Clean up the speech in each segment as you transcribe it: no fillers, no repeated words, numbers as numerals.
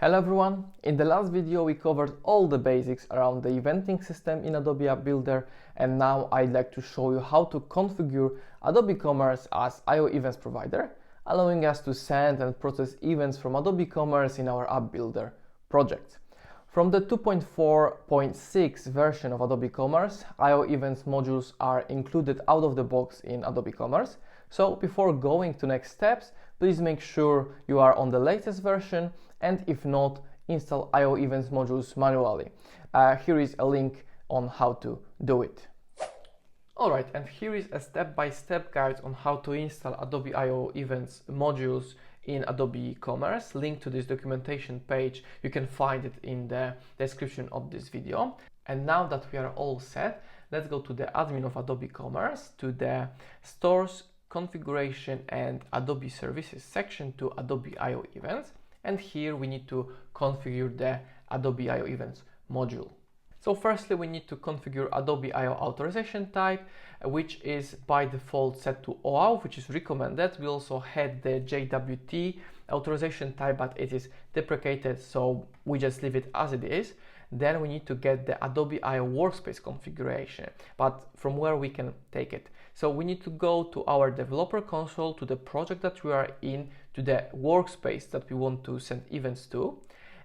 Hello everyone! In the last video we covered all the basics around the eventing system in Adobe App Builder, and now I'd like to show you how to configure Adobe Commerce as I/O events provider, allowing us to send and process events from Adobe Commerce in our App Builder project. From the 2.4.6 version of Adobe Commerce, I/O events modules are included out of the box in Adobe Commerce. So before going to next steps, please make sure you are on the latest version, and if not, install I/O events modules manually. Here is a link on how to do it. Alright, and here is a step-by-step guide on how to install Adobe I/O events modules in Adobe Commerce. Link to this documentation page, you can find it in the description of this video. And now that we are all set, let's go to the admin of Adobe Commerce, to the stores, configuration and Adobe services section, to Adobe I/O events. And here we need to configure the Adobe I/O events module. So firstly, we need to configure Adobe I/O authorization type, which is by default set to OAuth, which is recommended. We also had the JWT authorization type, but it is deprecated, so we just leave it as it is. Then we need to get the Adobe I/O workspace configuration, but from where we can take it. So we need to go to our developer console, to the project that we are in, to the workspace that we want to send events to.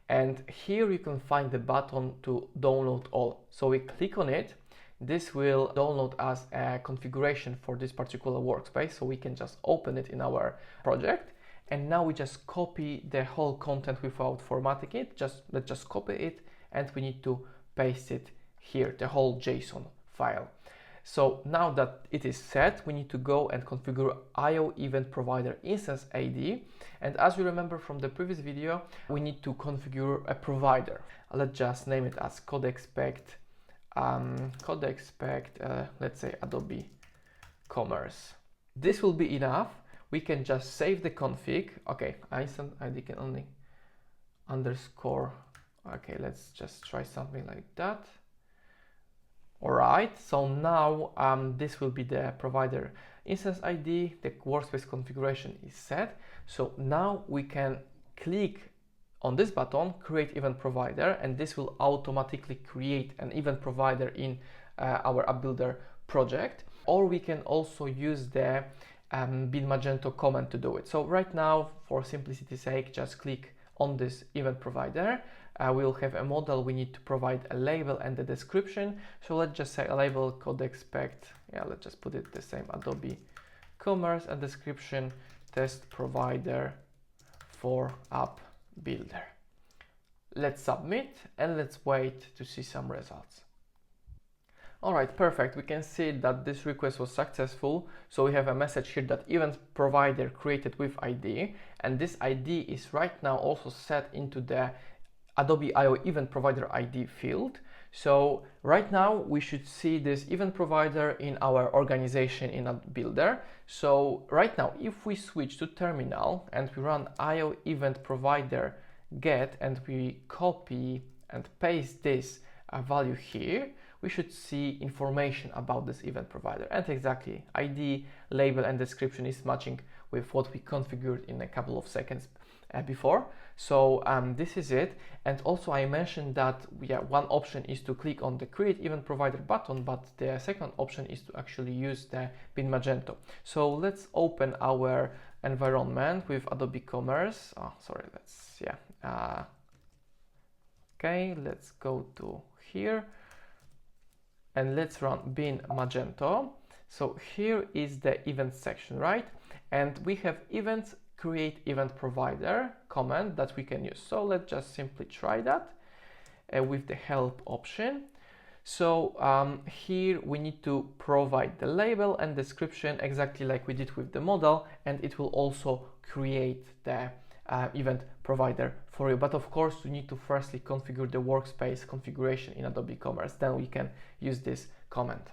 And here you can find the button to download all. So we click on it. This will download us a configuration for this particular workspace, so we can just open it in our project. And now we just copy the whole content without formatting it. Let's just copy it, and we need to paste it here, the whole JSON file. So now that it is set, we need to go and configure I/O event provider instance ID. And as you remember from the previous video, we need to configure a provider. Let's just name it as CodeExpect, let's say Adobe Commerce. This will be enough. We can just save the config. Okay, instance ID can only underscore. Okay, let's just try something like that. Alright, so now this will be the provider instance ID, the workspace configuration is set. So now we can click on this button, create event provider, and this will automatically create an event provider in our App Builder project. Or we can also use the bin Magento command to do it. So right now, for simplicity's sake, just click on this event provider. We'll have a model. We need to provide a label and a description. So let's just say a label CodeExpect. Yeah, let's just put it the same, Adobe Commerce, and description test provider for App Builder. Let's submit and let's wait to see some results. Alright, perfect. We can see that this request was successful. So we have a message here that event provider created with ID, and this ID is right now also set into the Adobe I/O event provider ID field. So right now we should see this event provider in our organization in App Builder. So right now, if we switch to terminal and we run I/O event provider get, and we copy and paste this value here, we should see information about this event provider, and exactly ID, label and description is matching with what we configured in a couple of seconds before. So this is it. And also I mentioned that one option is to click on the create event provider button, but the second option is to actually use the bin Magento. So let's open our environment with Adobe Commerce. Okay, let's go to here and let's run bin Magento. So here is the event section, right? And we have events create event provider command that we can use. So let's just simply try that with the help option. So here we need to provide the label and description exactly like we did with the model, and it will also create the event provider for you. But of course, we need to firstly configure the workspace configuration in Adobe Commerce. Then we can use this command.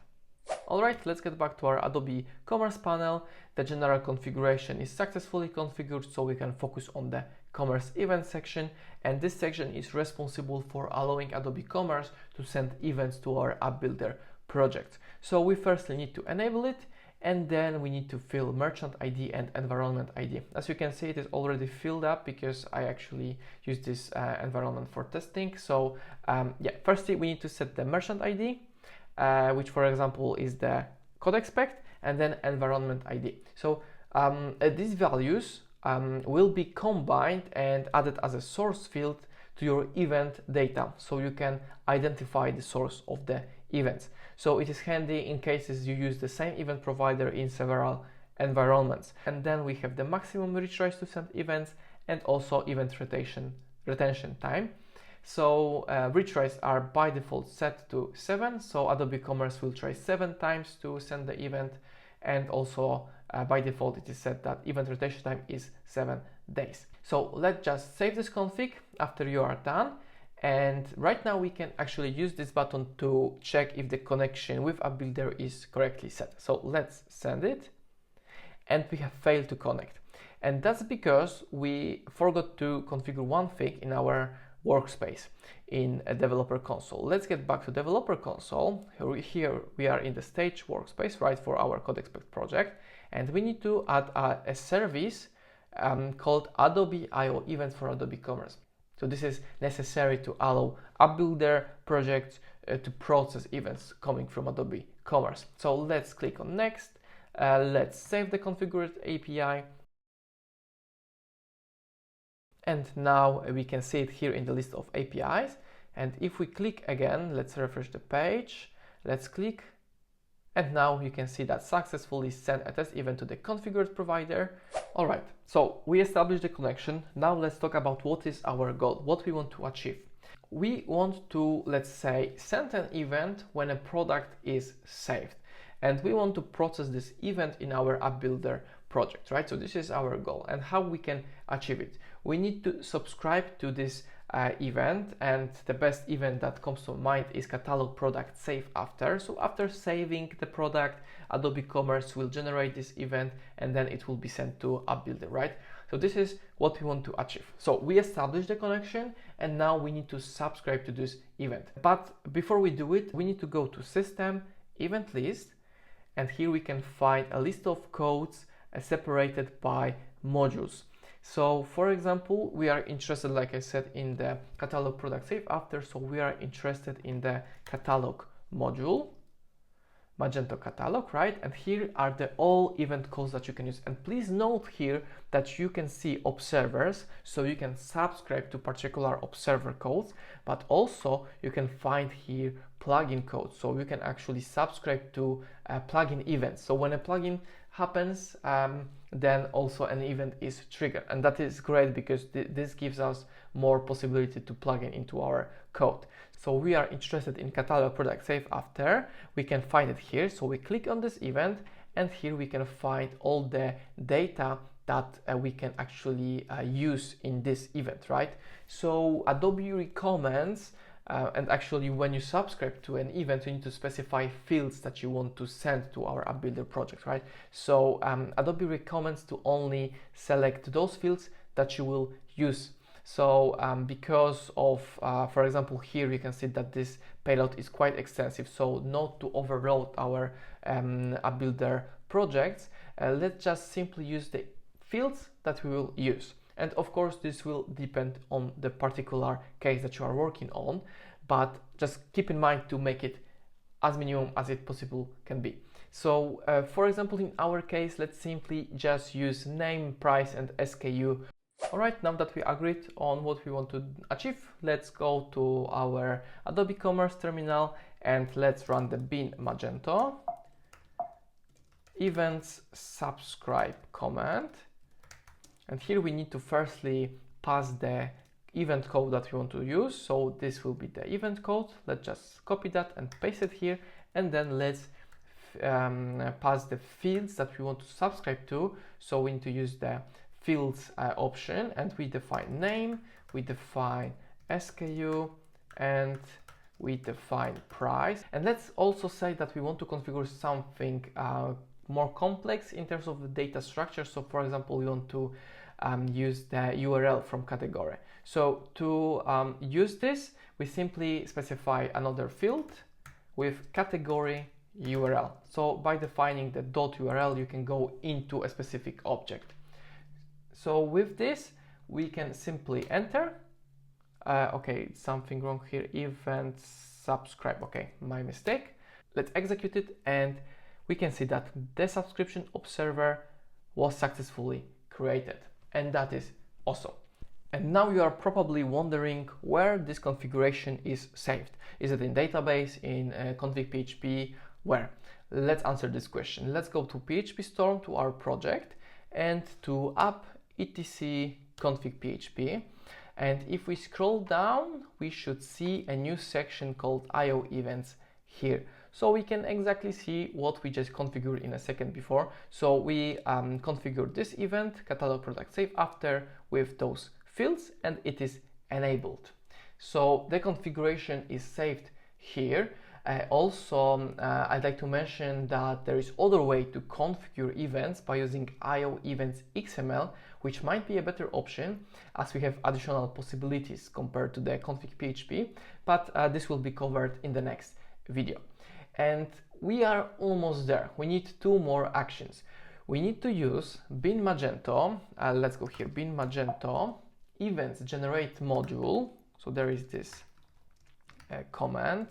Alright, let's get back to our Adobe Commerce panel. The general configuration is successfully configured, so we can focus on the Commerce event section. And this section is responsible for allowing Adobe Commerce to send events to our App Builder project. So we firstly need to enable it, and then we need to fill merchant ID and environment ID. As you can see, it is already filled up because I actually use this environment for testing. So yeah, firstly we need to set the merchant ID, which for example is the code expect, and then environment ID. So these values will be combined and added as a source field to your event data, so you can identify the source of the events. So it is handy in cases you use the same event provider in several environments. And then we have the maximum retries to send events and also event retention time. So retries are by default set to 7, so Adobe Commerce will try 7 times to send the event, and also by default it is set that event retention time is 7 days. So let's just save this config after you are done, and right now we can actually use this button to check if the connection with App Builder is correctly set. So let's send it, and we have failed to connect, and that's because we forgot to configure one thing in our workspace in a developer console. Let's get back to developer console. Here we are in the stage workspace, right, for our code expect project, and we need to add a service called Adobe I event for Adobe Commerce. So this is necessary to allow App Builder projects to process events coming from Adobe Commerce. So let's click on next. Let's save the configured API. And now we can see it here in the list of APIs. And if we click again, let's refresh the page. Let's click. And now you can see that successfully sent a test event to the configured provider. All right, so we established the connection. Now let's talk about what is our goal, what we want to achieve. We want to, let's say, send an event when a product is saved. And we want to process this event in our App Builder project, right? So this is our goal, and how we can achieve it. We need to subscribe to this event, and the best event that comes to mind is catalog product save after. So after saving the product, Adobe Commerce will generate this event, and then it will be sent to App Builder, right? So this is what we want to achieve. So we established the connection, and now we need to subscribe to this event. But before we do it, we need to go to System, Event List, and here we can find a list of codes separated by modules. So for example, we are interested, like I said, in the catalog product save after, so we are interested in the catalog module, Magento catalog, right? And here are the all event codes that you can use. And please note here that you can see observers, so you can subscribe to particular observer codes, but also you can find here plugin codes, so you can actually subscribe to plugin events. So when a plugin happens, then also an event is triggered, and that is great because this gives us more possibility to plug in into our code. So we are interested in catalog product save after. We can find it here, so we click on this event, and here we can find all the data that we can actually use in this event, right? So Adobe recommends and actually, when you subscribe to an event, you need to specify fields that you want to send to our App Builder project, right? So Adobe recommends to only select those fields that you will use. So because of, for example, here you can see that this payload is quite extensive, so not to overload our App Builder projects, let's just simply use the fields that we will use. And of course, this will depend on the particular case that you are working on, but just keep in mind to make it as minimum as it possible can be. So for example, in our case, let's simply just use name, price, and SKU. All right, now that we agreed on what we want to achieve, let's go to our Adobe Commerce terminal and let's run the bin Magento events subscribe command. And here we need to firstly pass the event code that we want to use. So this will be the event code. Let's just copy that and paste it here. And then let's pass the fields that we want to subscribe to. So we need to use the fields option, and we define name, we define SKU, and we define price. And let's also say that we want to configure something more complex in terms of the data structure. So for example, we want to use the URL from category. So to use this, we simply specify another field with category URL. So by defining the .url, you can go into a specific object. So with this, we can simply enter. Okay, something wrong here. Event subscribe. Okay, my mistake. Let's execute it, and we can see that the subscription observer was successfully created, and that is awesome. And now you are probably wondering where this configuration is saved. Is it in database, in config PHP, where? Let's answer this question. Let's go to PHP Storm, to our project, and to app etc config PHP. And if we scroll down, we should see a new section called IO events here. So we can exactly see what we just configured in a second before. So we configured this event, catalog product save after, with those fields, and it is enabled. So the configuration is saved here. Also, I'd like to mention that there is other way to configure events by using IO events XML, which might be a better option as we have additional possibilities compared to the config PHP, but this will be covered in the next video. And we are almost there. We need two more actions. We need to use bin Magento. Let's go here, bin Magento events generate module. So there is this command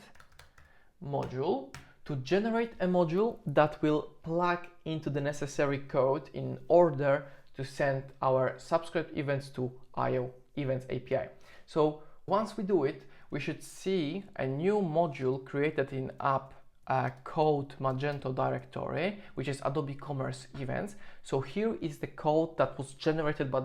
module to generate a module that will plug into the necessary code in order to send our subscribed events to IO events API. So once we do it, we should see a new module created in app code Magento directory, which is Adobe Commerce events. So here is the code that was generated by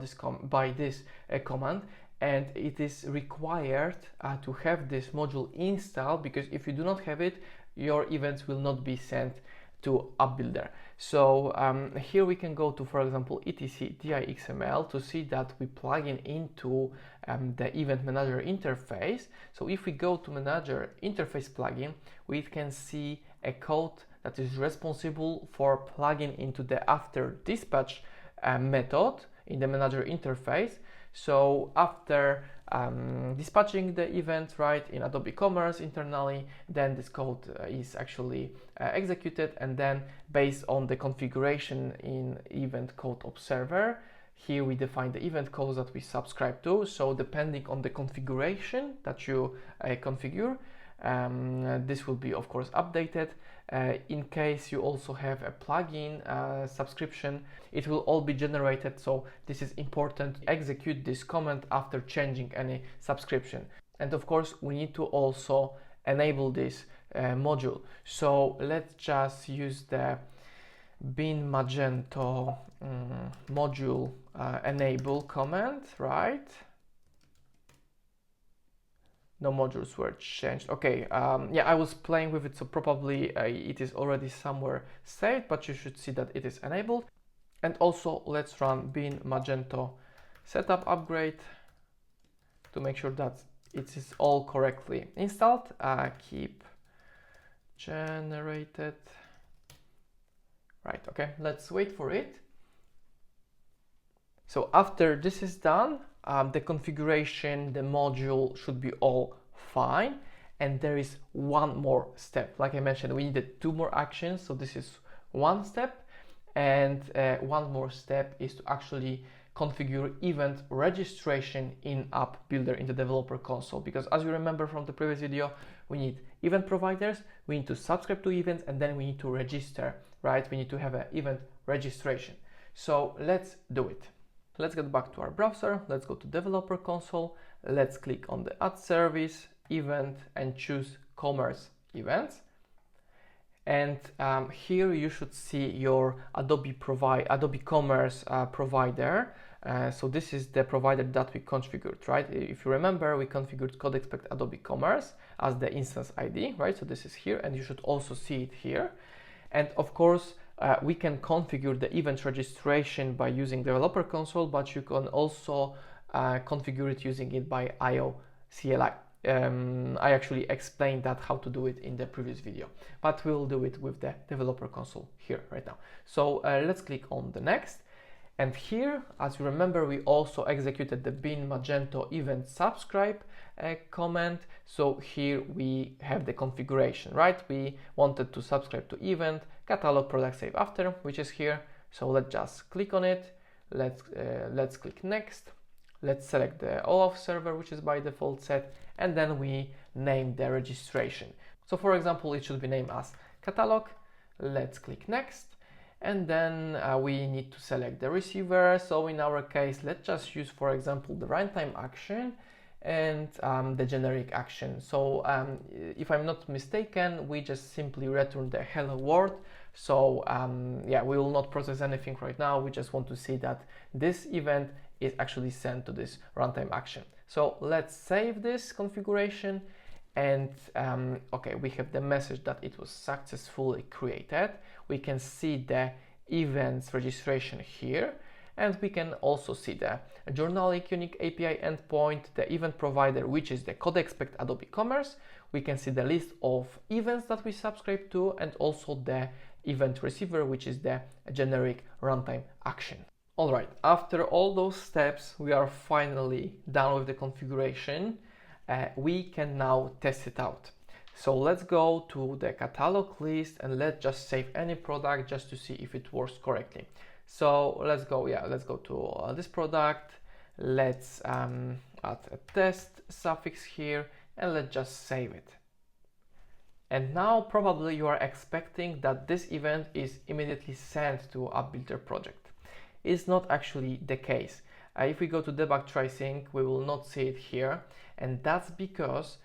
this command, and it is required to have this module installed, because if you do not have it, your events will not be sent to App Builder. So here we can go to, for example, etc DI-XML to see that we plug in into the event manager interface. So if we go to manager interface plugin, we can see a code that is responsible for plugging into the after dispatch method in the manager interface. So after dispatching the event right in Adobe Commerce internally, then this code is actually executed, and then based on the configuration in event code observer, here we define the event codes that we subscribe to. So depending on the configuration that you configure, this will be of course updated. In case you also have a plugin subscription, it will all be generated. So this is important. Execute this command after changing any subscription. And of course, we need to also enable this module. So let's just use the bin Magento module enable command, right? No modules were changed. Okay, yeah, I was playing with it, so probably it is already somewhere saved, but you should see that it is enabled. And also let's run bin Magento setup upgrade to make sure that it is all correctly installed. Keep generated. Right, okay, let's wait for it. So after this is done, the configuration, the module should be all fine. And there is one more step. Like I mentioned, we needed two more actions. So this is one step. And one more step is to actually configure event registration in App Builder in the developer console. Because as you remember from the previous video, we need event providers, we need to subscribe to events, and then we need to register, right? We need to have an event registration. So let's do it. Let's get back to our browser. Let's go to developer console. Let's click on the add service event and choose commerce events. And here you should see your Adobe Commerce provider. So this is the provider that we configured, right? If you remember, we configured CodeExpect Adobe Commerce as the instance ID, right? So this is here, and you should also see it here. And of course, we can configure the event registration by using developer console, but you can also configure it using it by IO CLI. I actually explained that how to do it in the previous video, but we'll do it with the developer console here right now. So let's click on the next, And here, as you remember, we also executed the bin magento event subscribe command. So here we have the configuration, right? We wanted to subscribe to event catalog product save after, which is here. So let's just click on it. Let's click next. Let's select the OAuth server, which is by default set, and then we name the registration. So for example, it should be named as catalog. Let's click next. And then we need to select the receiver. So in our case, let's just use, for example, the runtime action and the generic action. So if I'm not mistaken, we just simply return the hello world. So yeah, we will not process anything right now. We just want to see that this event is actually sent to this runtime action. So let's save this configuration. And okay, we have the message that it was successfully created. We can see the events registration here, and we can also see the journalic unique API endpoint, the event provider, which is the CodeExpect Adobe Commerce. We can see the list of events that we subscribe to, and also the event receiver, which is the generic runtime action. All right, after all those steps, we are finally done with the configuration. We can now test it out. So let's go to the catalog list and let's just save any product just to see if it works correctly. So let's go to this product. Let's add a test suffix here and let's just save it. And now probably you are expecting that this event is immediately sent to App Builder project. It's not actually the case. If we go to debug tracing, we will not see it here. And that's because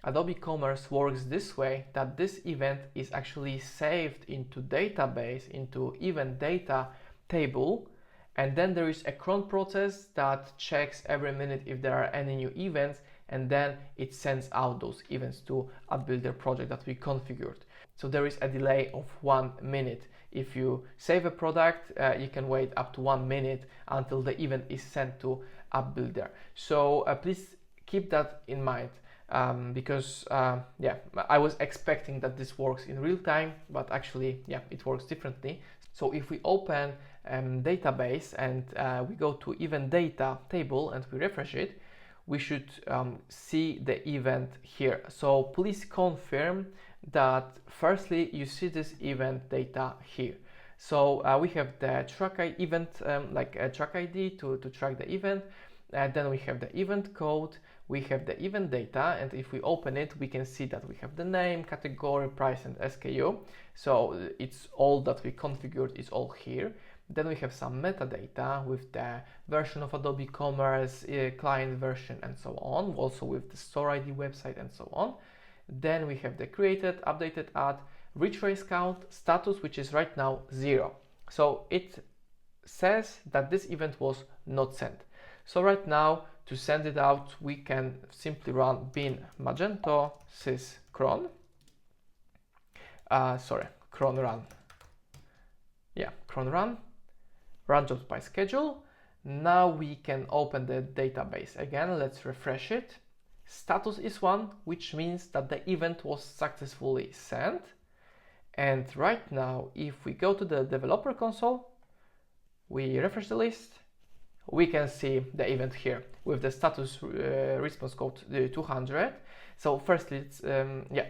Adobe Commerce works this way, that this event is actually saved into database, into event data table. And then there is a cron process that checks every minute if there are any new events, and then it sends out those events to App Builder project that we configured. So there is a delay of 1 minute. If you save a product, you can wait up to 1 minute until the event is sent to App Builder. So please keep that in mind, because yeah, I was expecting that this works in real time, but actually, yeah, it works differently. So if we open database and we go to event data table and we refresh it, we should see the event here. So please confirm that firstly you see this event data here. So we have the track event, like a track ID to track the event. Then we have the event code, we have the event data, and if we open it, we can see that we have the name, category, price, and SKU. So it's all that we configured is all here. Then we have some metadata with the version of Adobe Commerce, client version, and so on, also with the store ID, website, and so on. Then we have the created, updated ad, retrace count, status, which is right now 0. So it says that this event was not sent. So right now, to send it out, we can simply run bin magento sys cron. Cron run. Yeah, cron run. Run jobs by schedule. Now we can open the database again. Let's refresh it. Status is 1, which means that the event was successfully sent. And right now, if we go to the developer console, we refresh the list, we can see the event here with the status response code 200. So firstly,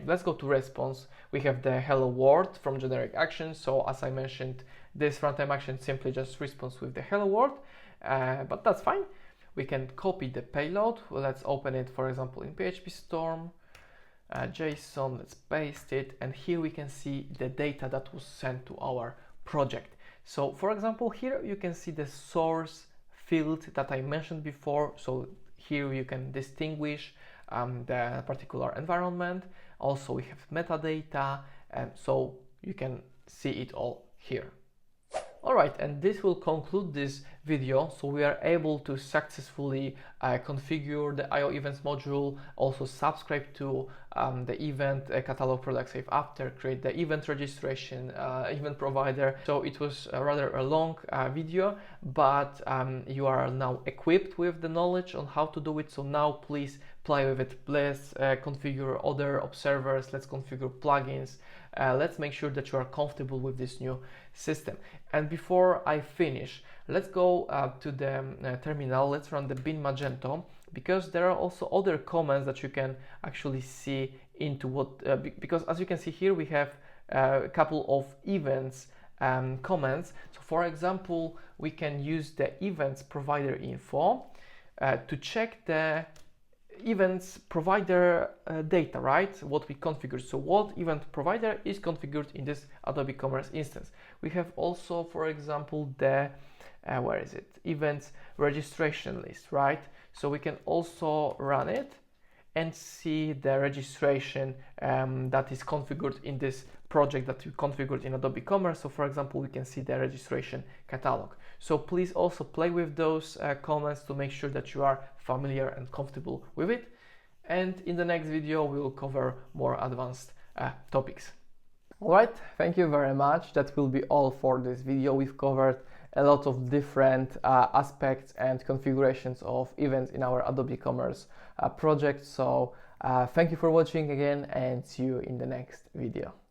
let's go to response. We have the hello world from generic action. So as I mentioned, this runtime action simply just responds with the hello world, but that's fine. We can copy the payload. Let's open it, for example, in PHP Storm, JSON, let's paste it. And here we can see the data that was sent to our project. So for example, here you can see the source field that I mentioned before. So here you can distinguish the particular environment. Also, we have metadata, and so you can see it all here. All right, and this will conclude this video. So we are able to successfully configure the IO events module, also subscribe to the event catalog product save after, create the event registration, event provider. So it was rather a long video, but you are now equipped with the knowledge on how to do it. So now please play with it. Let's configure other observers, let's configure plugins. Let's make sure that you are comfortable with this new system. And before I finish, let's go to the terminal. Let's run the bin Magento, because there are also other commands that you can actually see into what, because as you can see here, we have a couple of events commands. So for example, we can use the events provider info to check the events provider data, right? What we configured. So what event provider is configured in this Adobe Commerce instance. We have also, for example, the where is it? Events registration list, right? So we can also run it and see the registration that is configured in this project that we configured in Adobe Commerce. So for example, we can see the registration catalog. So please also play with those comments to make sure that you are familiar and comfortable with it. And in the next video, we will cover more advanced topics. All right, thank you very much. That will be all for this video. We've covered a lot of different aspects and configurations of events in our Adobe Commerce project. So thank you for watching again, and see you in the next video.